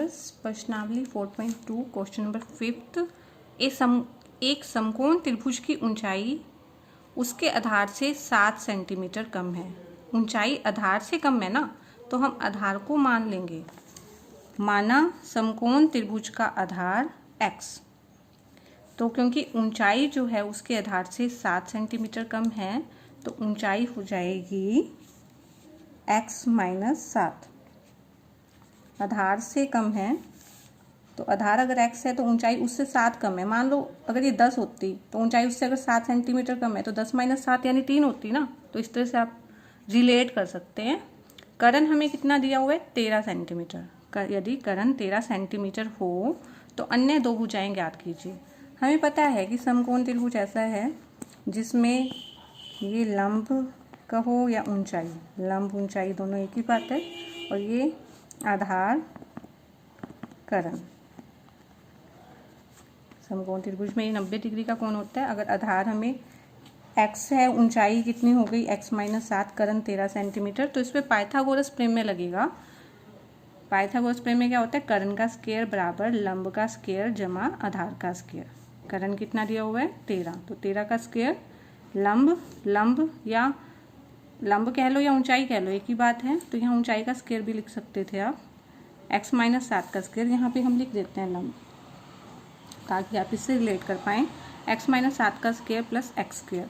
Students, प्रश्नावली 4.2 question number 5। एक समकोण त्रिभुज की ऊंचाई उसके आधार से 7 सेंटीमीटर कम है। ऊंचाई आधार से कम है ना, तो हम आधार को मान लेंगे। माना समकोण त्रिभुज का आधार x, तो क्योंकि ऊंचाई जो है उसके आधार से 7 सेंटीमीटर कम है, तो ऊंचाई हो जाएगी x - 7। आधार से कम है, तो आधार अगर x है तो ऊंचाई उससे 7 कम है। मान लो अगर ये 10 होती तो ऊंचाई उससे अगर 7 सेंटीमीटर कम है तो 10 - 7 यानी 3 होती ना। तो इस तरह से आप रिलेट कर सकते हैं। कर्ण हमें कितना दिया हुआ है? 13 सेंटीमीटर। यदि कर्ण 13 सेंटीमीटर हो तो अन्य दो भुजाएं ज्ञात कीजिए। हमें पता है कि समकोण त्रिभुज ऐसा है जिसमें ये लंब कहो या ऊंचाई, लंब ऊंचाई दोनों एक ही बात है, और ये आधार कर्ण। समकोण त्रिभुज में ये 90 डिग्री का कोण होता है। अगर आधार हमें x है, ऊंचाई कितनी हो गई x - 7, कर्ण 13 सेंटीमीटर, तो इस पर पाइथागोरस प्रमेय लगेगा। पाइथागोरस प्रमेय में क्या होता है? कर्ण का स्क्वायर बराबर लंब का स्क्वायर जमा आधार का स्क्वायर। कर्ण कितना दिया हुआ है? 13, तो 13 का स्क्वायर लंब या लंब कह लो या ऊंचाई कह लो, एक ही बात है। तो यहाँ ऊंचाई का स्क्वायर भी लिख सकते थे आप। x - 7 का स्क्वायर यहाँ पे हम लिख देते हैं लंब, ताकि आप इससे रिलेट कर पाएँ। x - 7 का स्क्वायर प्लस x स्क्वायर।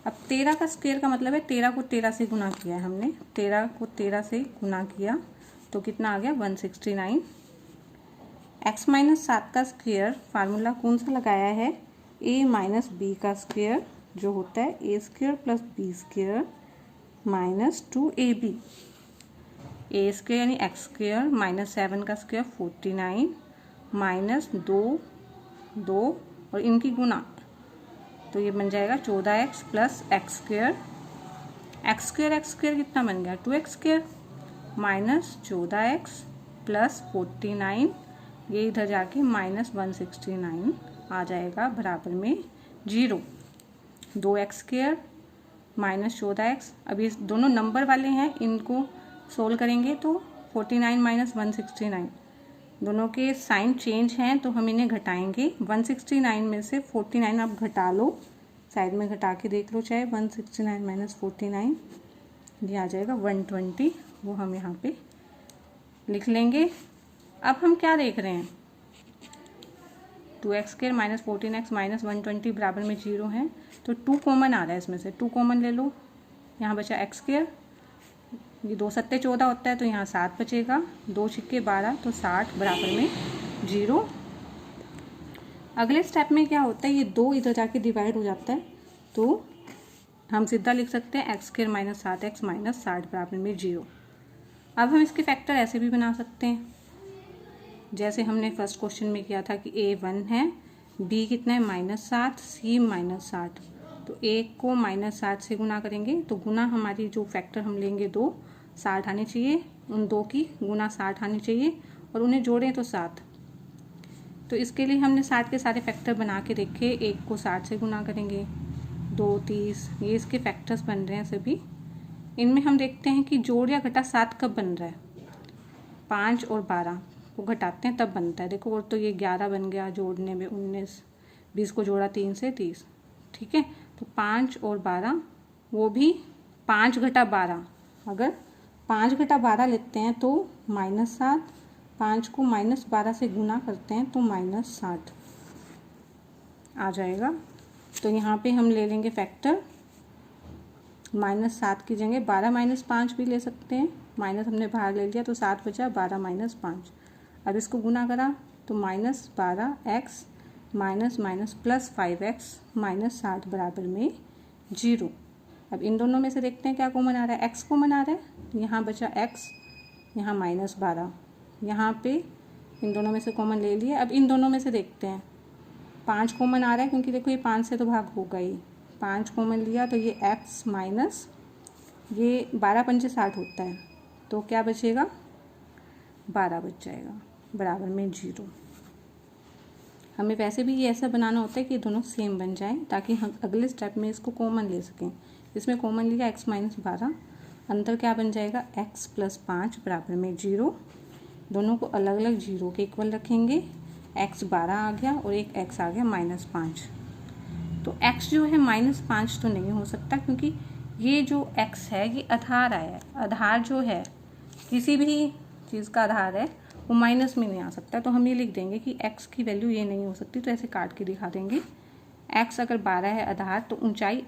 अब 13 का स्क्वायर का मतलब है 13 को 13 से गुना किया है हमने। 13 को 13 से गुना किया तो कितना आ गया? 169। x - 7 का स्क्वायर फार्मूला कौन सा लगाया है? a - b का स्क्वायर, जो होता है a square plus b square minus 2ab। a square यानी x स्क्वायर माइनस 7 का स्क्वायर 49 माइनस 2 और इनकी गुना, तो ये बन जाएगा 14x plus x square. x square कितना बन गया? 2x square minus 14x plus 49, ये इधर जाके माइनस 169 आ जाएगा बराबर में 0। 2x square minus 14x। अब ये दोनों नंबर वाले हैं, इनको सोल्व करेंगे तो 49 माइनस 169, दोनों के साइन चेंज हैं तो हम इन्हें घटाएंगे। 169 में से 49 आप घटा लो, साइड में घटा के देख लो चाहे। 169 माइनस 49 ये आ जाएगा 120, वो हम यहाँ पे लिख लेंगे। अब हम क्या देख रहे हैं? 2x square minus 14x minus 120 बराबर में 0 है, तो 2 कॉमन आ रहा है इसमें से। 2 कॉमन ले लो, यहाँ बचा x स्क्वायर। ये 2 सत्ते 14 होता है तो यहाँ 7 बचेगा। 2 छिक्के 12, तो 60 बराबर में 0। अगले स्टेप में क्या होता है? ये 2 इधर जाके डिवाइड हो जाता है, तो हम सीधा लिख सकते हैं x square minus 7x minus 60 बराबर में 0। अब हम इसके फैक्टर ऐसे भी बना सकते हैं, जैसे हमने फर्स्ट क्वेश्चन में किया था कि a 1 है, b कितना है? -7, c -60। तो a को -7 से गुना करेंगे तो गुना हमारी जो फैक्टर हम लेंगे 2, 60 आने चाहिए। उन 2 की गुना 60 आनी चाहिए और उन्हें जोड़ें तो 7। तो इसके लिए हमने 60 के सारे फैक्टर बना के देखे। 1 को 60 से गुना करेंगे, 2 30, ये इसके फैक्टर्स बन रहे हैं सभी। इनमें हम देखते हैं कि जोड़ या घटा 7 कब बन रहा है? 5 और 12 को घटाते हैं तब बनता है। देखो, और तो ये 11 बन गया, जोड़ने में 19, 20 को जोड़ा 3 से 30, ठीक है। तो 5 और 12, वो भी 5 घटा 12। अगर 5 घटा 12 लेते हैं तो -7, 5 को -12 से गुना करते हैं तो -60 आ जाएगा। तो यहाँ पे हम ले लेंगे फैक्टर -7 की जगह 12 - 5 भी ले सकते हैं। माइनस हमने बाहर ले लिया तो 7 बचा, 12 - 5। अब इसको गुना करा तो -12x minus plus 5x minus 60 बराबर में 0। अब इन दोनों में से देखते हैं क्या कॉमन आ रहा है? x कॉमन आ रहा है, यहाँ बचा x, यहाँ -12, यहाँ पे इन दोनों में से कॉमन ले लिए। अब इन दोनों में से देखते हैं, 5 कॉमन आ रहा है, क्योंकि देखो ये 5 से तो भाग होगा ही। 5 कॉमन लिया तो ये x माइनस ये 12 पंचे 60 होता है, तो क्या बचेगा? 12 बच जाएगा बराबर में 0। हमें वैसे भी ये ऐसा बनाना होता है कि दोनों सेम बन जाएं, ताकि हम अगले स्टेप में इसको कॉमन ले सकें। इसमें कॉमन लिया x - 12, अंतर क्या बन जाएगा? x + 5 बराबर में 0। दोनों को अलग अलग 0 के इक्वल रखेंगे। x 12 आ गया और एक x आ गया -5। तो x जो है -5 तो नहीं हो सकता, क्योंकि ये जो x है ये आधार आया है। आधार जो है किसी भी चीज़ का आधार है वो माइनस में नहीं आ सकता। तो हम ये लिख देंगे कि x की वैल्यू ये नहीं हो सकती। तो ऐसे काट के दिखा देंगे। x अगर 12 है आधार, तो ऊंचाई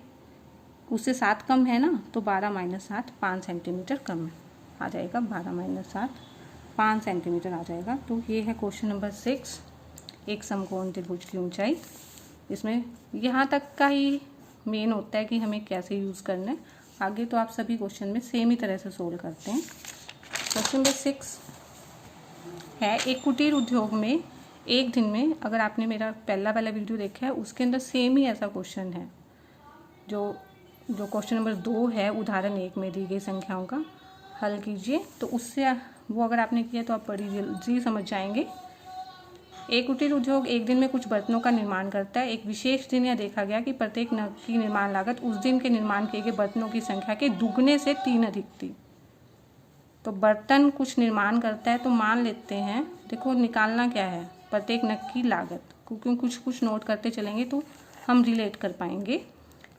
उससे 7 कम है ना, तो 12 - 7 5 सेंटीमीटर कम आ जाएगा। 12 - 7 5 सेंटीमीटर आ जाएगा। तो ये है क्वेश्चन नंबर 6, एक समकोण त्रिभुज की ऊंचाई। इसमें यहाँ तक का ही मेन होता है कि हमें कैसे यूज़ करना है। आगे तो आप सभी क्वेश्चन में सेम ही तरह से सोल्व करते हैं। क्वेश्चन नंबर 6 है, एक कुटीर उद्योग में एक दिन में, अगर आपने मेरा पहला वाला वीडियो देखा है उसके अंदर सेम ही ऐसा क्वेश्चन है। जो क्वेश्चन नंबर 2 है उदाहरण 1 में दी गई संख्याओं का हल कीजिए। तो उससे वो अगर आपने किया तो आप बड़ी जल्दी समझ जाएंगे। एक कुटीर उद्योग एक दिन में कुछ बर्तनों का निर्माण करता है। एक विशेष दिन यह देखा गया कि प्रत्येक नग की निर्माण लागत उस दिन के निर्माण किए गए बर्तनों की संख्या के दुगने से 3 अधिक थी। तो बर्तन कुछ निर्माण करता है, तो मान लेते हैं, देखो निकालना क्या है, प्रत्येक नग की लागत, क्योंकि कुछ नोट करते चलेंगे तो हम रिलेट कर पाएंगे।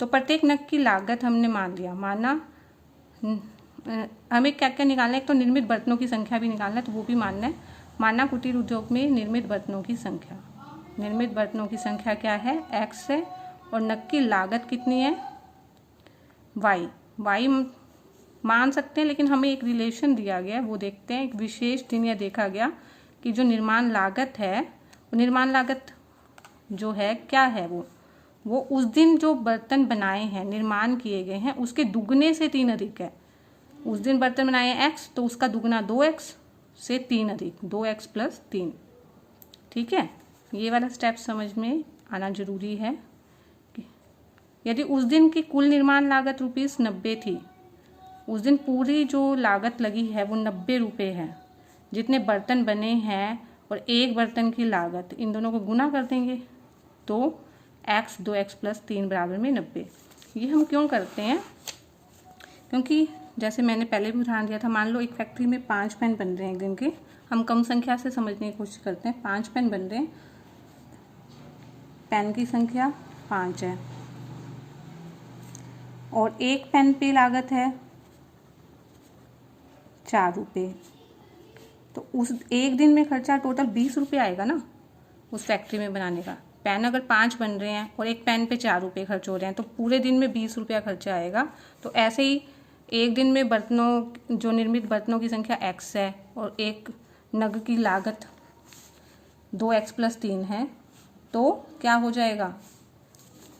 तो प्रत्येक नग की लागत हमने मान लिया, माना हमें क्या क्या निकालना है, एक तो निर्मित बर्तनों की संख्या भी निकालना है, तो वो भी मानना है। माना कुटीर उद्योग में निर्मित बर्तनों की संख्या, निर्मित बर्तनों की संख्या क्या है, x है, और नग की लागत कितनी है, y मान सकते हैं, लेकिन हमें एक रिलेशन दिया गया है वो देखते हैं। एक विशेष दिन यह देखा गया कि जो निर्माण लागत है, निर्माण लागत जो है क्या है, वो उस दिन जो बर्तन बनाए हैं, निर्माण किए गए हैं, उसके दुगने से 3 अधिक है। उस दिन बर्तन बनाए हैं x, तो उसका दुगना 2x से 3 अधिक, 2x + 3। ठीक है, ये वाला स्टेप समझ में आना जरूरी है। यदि उस दिन की कुल निर्माण लागत ₹90 थी, उस दिन पूरी जो लागत लगी है वो 90 रुपये है। जितने बर्तन बने हैं और एक बर्तन की लागत, इन दोनों को गुना कर देंगे तो x 2x + 3 = 90। ये हम क्यों करते हैं, क्योंकि जैसे मैंने पहले भी उदाहरण दिया था, मान लो एक फैक्ट्री में 5 पेन बन रहे हैं एक दिन के, हम कम संख्या से समझने की कोशिश करते हैं। 5 पेन बन रहे हैं, पेन की संख्या 5 है और एक पेन पे लागत है 4 रुपये। तो उस एक दिन में खर्चा टोटल 20 रुपये आएगा ना उस फैक्ट्री में बनाने का। पेन अगर 5 बन रहे हैं और एक पेन पे 4 रुपये खर्च हो रहे हैं, तो पूरे दिन में 20 रुपया खर्चा आएगा। तो ऐसे ही एक दिन में बर्तनों, जो निर्मित बर्तनों की संख्या x है और एक नग की लागत 2x + 3 है, तो क्या हो जाएगा,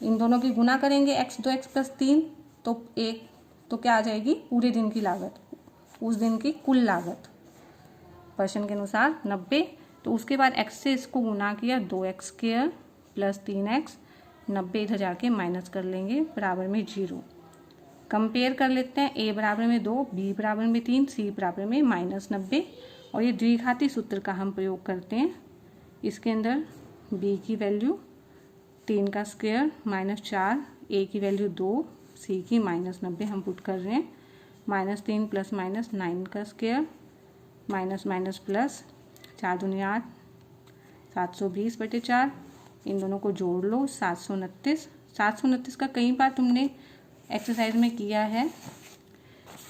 इन दोनों की गुना करेंगे x 2x + 3, तो क्या आ जाएगी, पूरे दिन की लागत, उस दिन की कुल लागत प्रश्न के अनुसार 90। तो उसके बाद x से इसको गुना किया, 2x² + 3x, 90 इधर जाके माइनस कर लेंगे, बराबर में 0। कंपेयर कर लेते हैं, a बराबर में 2, b बराबर में 3, c बराबर में -90। और ये द्विघाती सूत्र का हम प्रयोग करते हैं। इसके अंदर b की वैल्यू 3 का स्क्वायर -4, a की वैल्यू 2, c की -90 हम पुट कर रहे हैं। -3 + -9 का स्क्वायर, माइनस प्लस, 4 दूनी 8, 720/4, इन दोनों को जोड़ लो, 729। 729 का कई बार तुमने एक्सरसाइज में किया है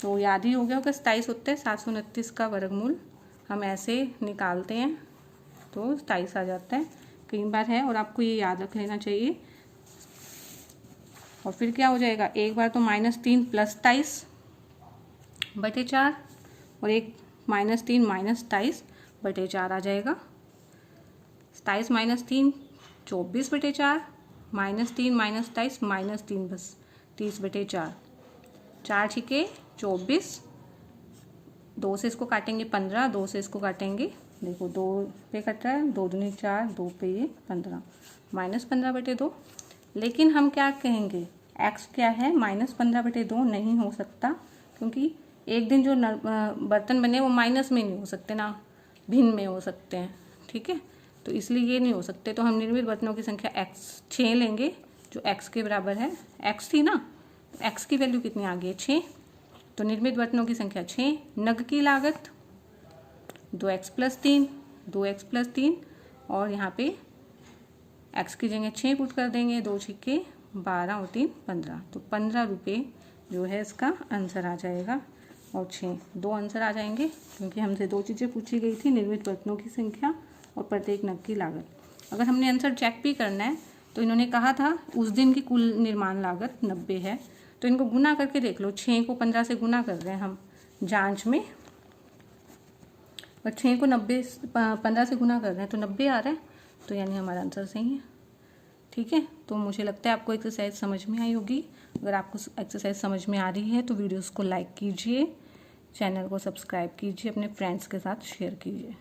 तो याद ही हो गया होगा, 27 होता है। 729 का वर्गमूल हम ऐसे निकालते हैं तो 27 आ जाता है, कई बार है, और आपको ये याद रख लेना चाहिए। और फिर क्या हो जाएगा, एक बार तो -3 + 27/4 और एक -3 - 27/4 आ जाएगा। 27 - 3 24/4, -3 - 27 -3 बस 30/4, 4 छिके 24, 2 से इसको काटेंगे 15, 2 से इसको काटेंगे, देखो 2 पे कट रहा है, 2 दूनी 4, 2 पे ये 15, -15/2। लेकिन हम क्या कहेंगे, x क्या है, -15/2 नहीं हो सकता, क्योंकि एक दिन जो बर्तन बने वो माइनस में नहीं हो सकते ना, भिन्न में हो सकते हैं। ठीक है, तो इसलिए ये नहीं हो सकते। तो हम निर्मित बर्तनों की संख्या x 6 लेंगे, जो x के बराबर है, x थी ना, x की वैल्यू कितनी आ गई है, 6। तो निर्मित बर्तनों की संख्या 6। नग की लागत, 2x + 3, 2x + 3 और यहाँ पे x की जगह 6 पुट कर देंगे, 2 छक्के 12 और 3 15, तो 15 रुपये जो है इसका आंसर आ जाएगा। और 6 दो आंसर आ जाएंगे क्योंकि हमसे 2 चीज़ें पूछी गई थी, निर्मित बर्तनों की संख्या और प्रत्येक नग की लागत। अगर हमने आंसर चेक भी करना है तो इन्होंने कहा था उस दिन की कुल निर्माण लागत 90 है, तो इनको गुना करके देख लो। 6 को 15 से गुना कर रहे हैं हम जांच में, और 6 को 15 से गुना कर रहे हैं तो 90 आ रहा है, तो यानी हमारा आंसर सही है। ठीक है, तो मुझे लगता है आपको एक्सरसाइज समझ में आई होगी। अगर आपको एक्सरसाइज समझ में आ रही है तो वीडियोस को लाइक कीजिए, चैनल को सब्सक्राइब कीजिए, अपने फ्रेंड्स के साथ शेयर कीजिए।